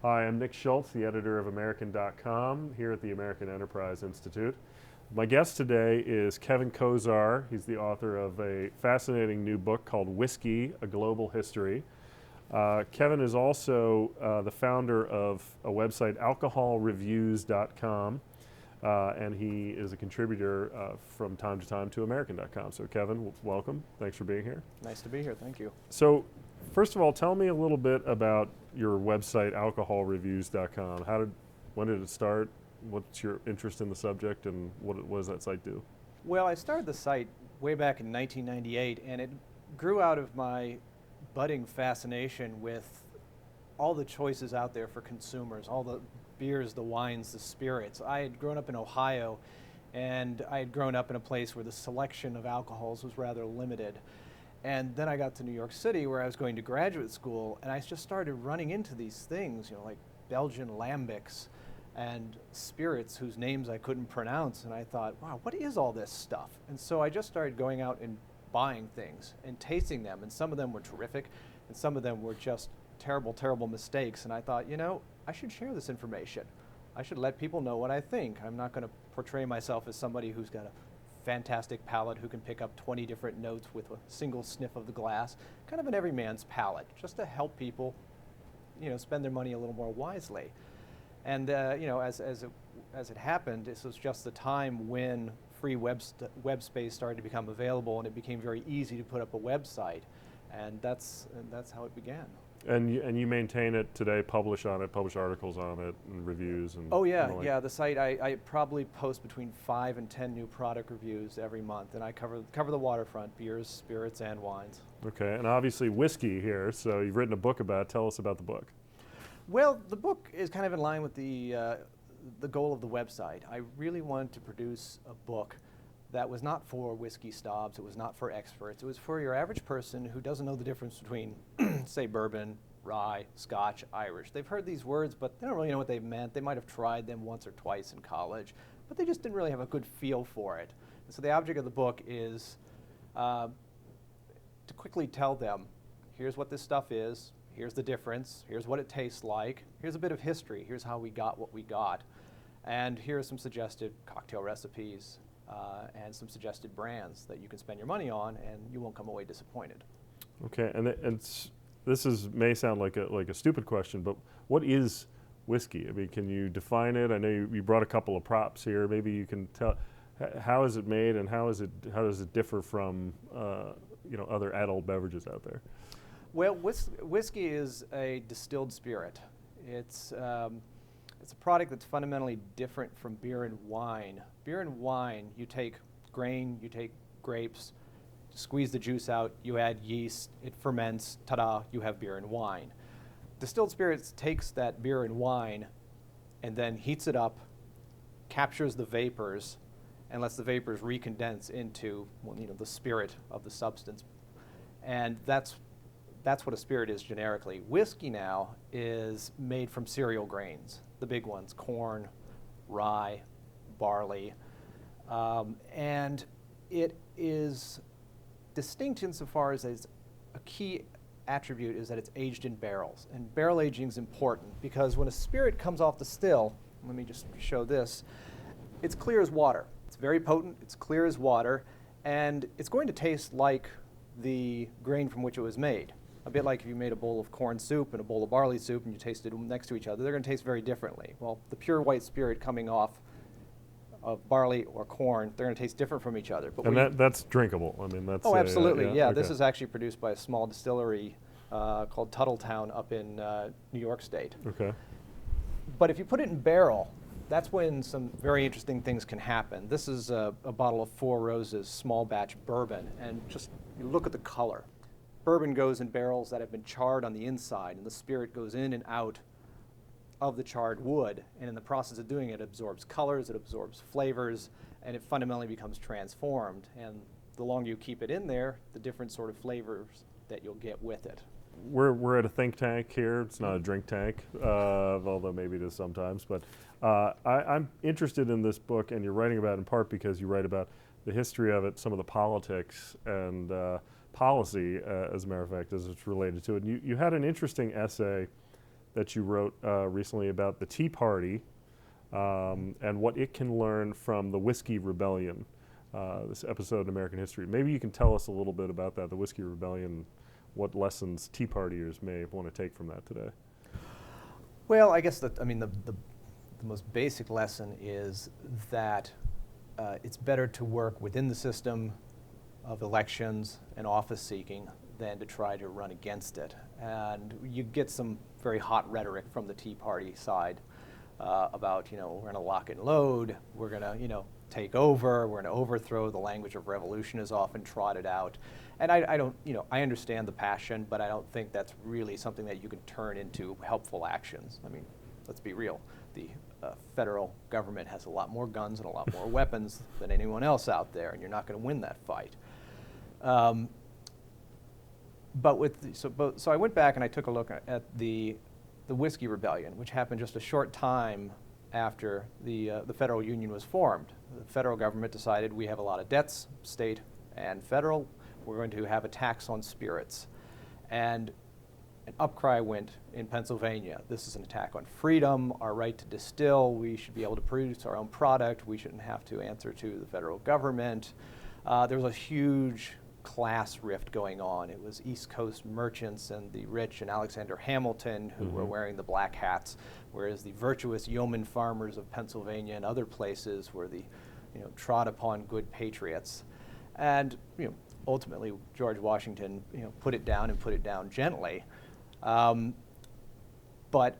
Hi, I'm Nick Schultz, the editor of American.com here at the American Enterprise Institute. My guest today is Kevin Kosar. He's the author of a fascinating new book called Whiskey, A Global History. Kevin is also the founder of a website, alcoholreviews.com, and he is a contributor from time to time to American.com. So Kevin, welcome. Thanks for being here. Nice to be here, thank you. So first of all, tell me a little bit about your website, alcoholreviews.com. When did it start? What's your interest in the subject, and what does that site do? Well, I started the site way back in 1998, and it grew out of my budding fascination with all the choices out there for consumers, all the beers, the wines, the spirits. I had grown up in Ohio, and I had grown up in a place where the selection of alcohols was rather limited. And then I got to New York City, where I was going to graduate school, and I just started running into these things, like Belgian lambics and spirits whose names I couldn't pronounce. And I thought, wow, what is all this stuff? And so I just started going out and buying things and tasting them. And some of them were terrific, and some of them were just terrible, terrible mistakes. And I thought, I should share this information. I should let people know what I think. I'm not going to portray myself as somebody who's got a fantastic palate who can pick up 20 different notes with a single sniff of the glass, kind of an everyman's palate, just to help people, spend their money a little more wisely. And as it happened, this was just the time when free web space started to become available, and it became very easy to put up a website, and that's how it began. And you maintain it today, publish articles on it, and reviews. And oh yeah, the site, I probably post between 5 and 10 new product reviews every month, and I cover the waterfront, beers, spirits, and wines. Okay, and obviously whiskey here, so you've written a book about it. Tell us about the book. Well, the book is kind of in line with the goal of the website. I really wanted to produce a book that was not for whiskey snobs, it was not for experts, it was for your average person who doesn't know the difference between, say, bourbon, rye, Scotch, Irish. They've heard these words, but they don't really know what they meant. They might have tried them once or twice in college, but they just didn't really have a good feel for it. And so the object of the book is to quickly tell them, here's what this stuff is, here's the difference, here's what it tastes like, here's a bit of history, here's how we got what we got, and here are some suggested cocktail recipes, and some suggested brands that you can spend your money on, and you won't come away disappointed. Okay, and this may sound like a stupid question, but what is whiskey? I mean, can you define it? I know you brought a couple of props here. Maybe you can tell how is it made, and how does it differ from other adult beverages out there? Well, whiskey is a distilled spirit. It's a product that's fundamentally different from beer and wine. Beer and wine, you take grain, you take grapes, squeeze the juice out, you add yeast, it ferments, ta-da, you have beer and wine. Distilled spirits takes that beer and wine and then heats it up, captures the vapors, and lets the vapors recondense into the spirit of the substance. And that's what a spirit is generically. Whiskey now is made from cereal grains, the big ones, corn, rye, barley, and it is distinct insofar as a key attribute is that it's aged in barrels. And barrel aging is important because when a spirit comes off the still, let me just show this, it's clear as water. It's very potent, it's clear as water, and it's going to taste like the grain from which it was made. A bit like if you made a bowl of corn soup and a bowl of barley soup and you tasted them next to each other, they're going to taste very differently. Well, the pure white spirit coming off of barley or corn, they're going to taste different from each other. But and that's drinkable. I mean, that's absolutely, yeah. Okay. This is actually produced by a small distillery called Tuttletown up in New York State. Okay. But if you put it in barrel, that's when some very interesting things can happen. This is a bottle of Four Roses small batch bourbon, and just you look at the color. Bourbon goes in barrels that have been charred on the inside, and the spirit goes in and out of the charred wood, and in the process of doing it, it absorbs colors, it absorbs flavors, and it fundamentally becomes transformed. And the longer you keep it in there, the different sort of flavors that you'll get with it. We're at a think tank here. It's not a drink tank, although maybe it is sometimes. But I'm interested in this book, and you're writing about it in part because you write about the history of it, some of the politics, and policy, as a matter of fact, as it's related to it. And you had an interesting essay that you wrote recently about the Tea Party and what it can learn from the Whiskey Rebellion, this episode in American history. Maybe you can tell us a little bit about that, the Whiskey Rebellion, what lessons Tea Partiers may want to take from that today. Well, I guess the most basic lesson is that it's better to work within the system of elections and office seeking than to try to run against it. And you get some very hot rhetoric from the Tea Party side about, we're going to lock and load, we're going to, take over, we're going to overthrow. The language of revolution is often trotted out. And I don't, I understand the passion, but I don't think that's really something that you can turn into helpful actions. I mean, let's be real. The federal government has a lot more guns and a lot more weapons than anyone else out there, and you're not going to win that fight. So I went back and I took a look at the Whiskey Rebellion, which happened just a short time after the federal union was formed. The federal government decided we have a lot of debts, state and federal. We're going to have a tax on spirits. And an upcry went in Pennsylvania. This is an attack on freedom, our right to distill. We should be able to produce our own product. We shouldn't have to answer to the federal government. There was a huge class rift going on. It was East Coast merchants and the rich and Alexander Hamilton who were wearing the black hats, whereas the virtuous yeoman farmers of Pennsylvania and other places were the trod upon good patriots. And ultimately George Washington put it down and put it down gently. But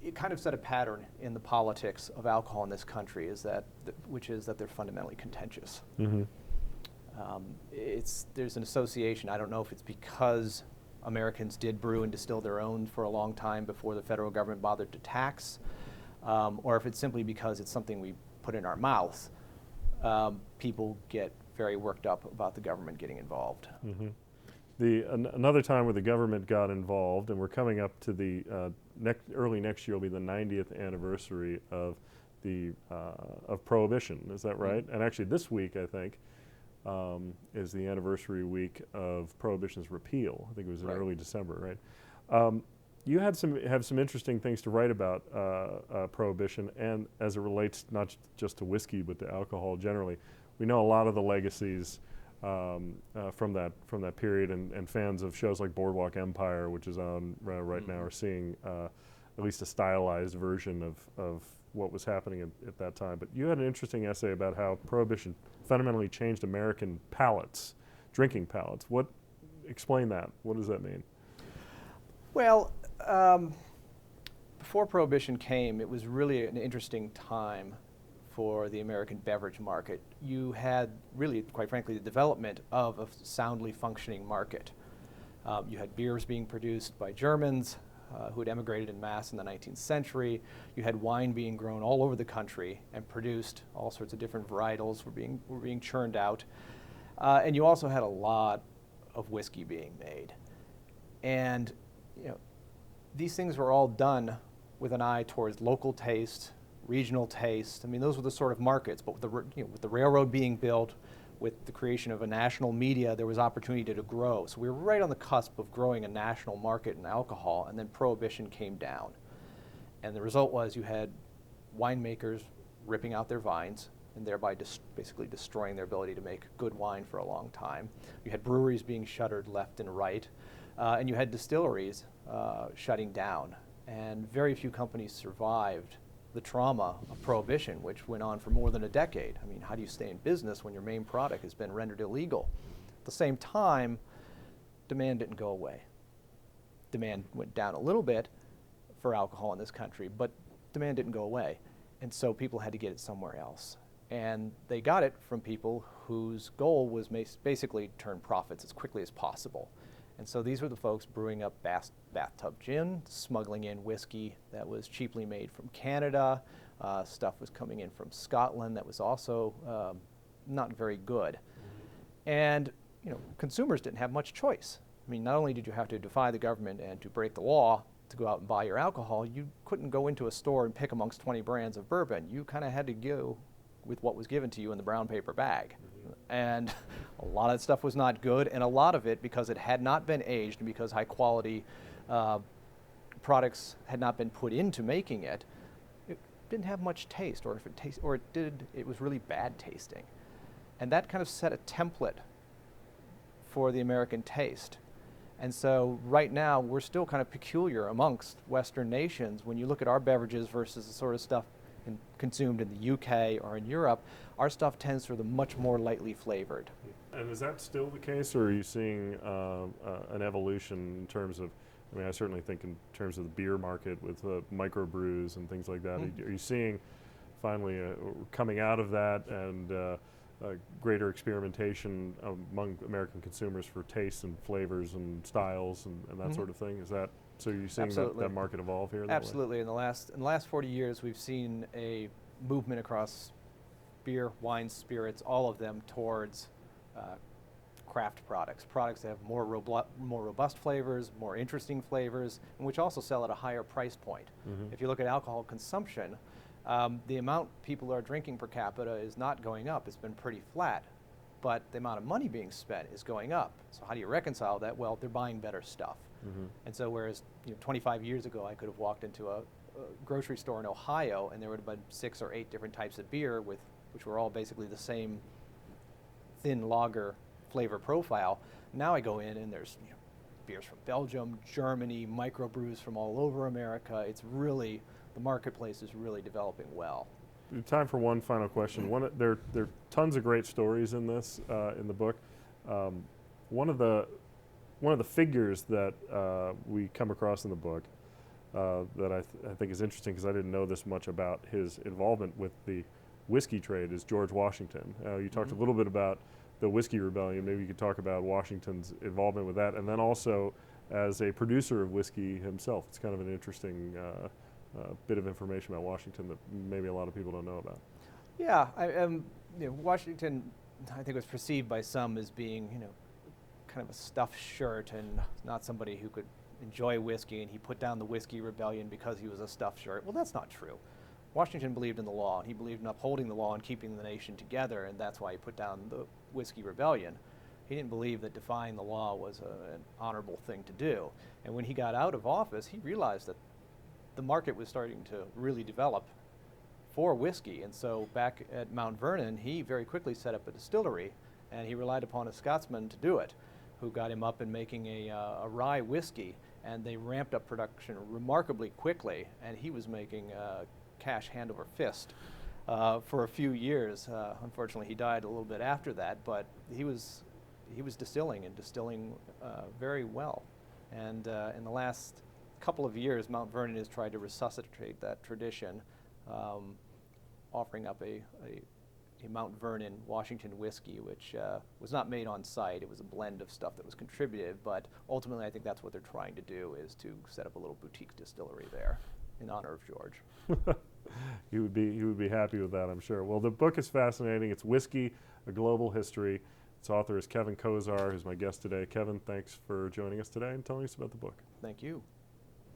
it kind of set a pattern in the politics of alcohol in this country, which is that they're fundamentally contentious. There's an association. I don't know if it's because Americans did brew and distill their own for a long time before the federal government bothered to tax, or if it's simply because it's something we put in our mouth. People get very worked up about the government getting involved. Another time where the government got involved, and we're coming up to the early next year will be the 90th anniversary of Prohibition. Is that right? And actually, this week I think is the anniversary week of Prohibition's repeal. I think it was in early December, right? You have some interesting things to write about Prohibition, and as it relates not just to whiskey but to alcohol generally. We know a lot of the legacies from that period, and fans of shows like Boardwalk Empire, which is on right now, are seeing at least a stylized version of what was happening at that time. But you had an interesting essay about how Prohibition fundamentally changed American palates, drinking palates. Explain that. What does that mean? Well, before Prohibition came, it was really an interesting time for the American beverage market. You had really, quite frankly, the development of a soundly functioning market. You had beers being produced by Germans who had emigrated en masse in the 19th century. You had wine being grown all over the country and produced. All sorts of different varietals were being churned out. And you also had a lot of whiskey being made. And these things were all done with an eye towards local taste, regional taste. I mean, those were the sort of markets. But with the railroad being built, with the creation of a national media, there was opportunity to grow. So we were right on the cusp of growing a national market in alcohol, and then Prohibition came down. And the result was you had winemakers ripping out their vines and thereby basically destroying their ability to make good wine for a long time. You had breweries being shuttered left and right, and you had distilleries shutting down. And very few companies survived the trauma of Prohibition, which went on for more than a decade. I mean, how do you stay in business when your main product has been rendered illegal? At the same time, demand didn't go away. Demand went down a little bit for alcohol in this country, but demand didn't go away. And so people had to get it somewhere else. And they got it from people whose goal was basically turn profits as quickly as possible. And so these were the folks brewing up bathtub gin, smuggling in whiskey that was cheaply made from Canada. Stuff was coming in from Scotland that was also not very good. And consumers didn't have much choice. I mean, not only did you have to defy the government and to break the law to go out and buy your alcohol, you couldn't go into a store and pick amongst 20 brands of bourbon. You kind of had to go with what was given to you in the brown paper bag. And a lot of that stuff was not good, and a lot of it, because it had not been aged and because high quality products had not been put into making it, it didn't have much taste, or if it did, it was really bad tasting. And that kind of set a template for the American taste. And so right now, we're still kind of peculiar amongst Western nations. When you look at our beverages versus the sort of stuff consumed in the UK or in Europe, our stuff tends to be much more lightly flavored. And is that still the case, or are you seeing an evolution in terms of, I mean, I certainly think in terms of the beer market with microbrews and things like that. Are you seeing finally coming out of that and greater experimentation among American consumers for tastes and flavors and styles and that sort of thing? Is that, so you're seeing that market evolve here? Absolutely. In the last 40 years, we've seen a movement across beer, wine, spirits, all of them towards craft products that have more robust flavors, more interesting flavors, and which also sell at a higher price point. If you look at alcohol consumption, the amount people are drinking per capita is not going up. It's been pretty flat, but the amount of money being spent is going up. So how do you reconcile that? Well, they're buying better stuff. And so whereas 25 years ago I could have walked into a grocery store in Ohio and there would have been 6 or 8 different types of beer which were all basically the same thin lager flavor profile. Now I go in and there's beers from Belgium, Germany, microbrews from all over America. It's really, the marketplace is really developing well. Time for one final question. There are tons of great stories in this, in the book. One of the figures that we come across in the book that I think is interesting, because I didn't know this much about his involvement with the whiskey trade, is George Washington. You talked a little bit about the Whiskey Rebellion. Maybe you could talk about Washington's involvement with that, and then also as a producer of whiskey himself. It's kind of an interesting bit of information about Washington that maybe a lot of people don't know about. Yeah, Washington, I think, was perceived by some as being, kind of a stuffed shirt and not somebody who could enjoy whiskey, and he put down the Whiskey Rebellion because he was a stuffed shirt. Well, that's not true. Washington believed in the law, and he believed in upholding the law and keeping the nation together, and that's why he put down the Whiskey Rebellion. He didn't believe that defying the law was an honorable thing to do. And when he got out of office, he realized that the market was starting to really develop for whiskey. And so back at Mount Vernon, he very quickly set up a distillery, and he relied upon a Scotsman to do it, who got him up in making a rye whiskey. And they ramped up production remarkably quickly, and he was making cash hand over fist for a few years. Unfortunately, he died a little bit after that, but he was distilling very well. And in the last couple of years, Mount Vernon has tried to resuscitate that tradition, offering up a Mount Vernon Washington whiskey, which was not made on site. It was a blend of stuff that was contributed, but ultimately I think that's what they're trying to do, is to set up a little boutique distillery there in honor of George. He would be happy with that, I'm sure. Well, the book is fascinating. It's Whiskey, A Global History. Its author is Kevin Kosar, who's my guest today. Kevin, thanks for joining us today and telling us about the book. Thank you.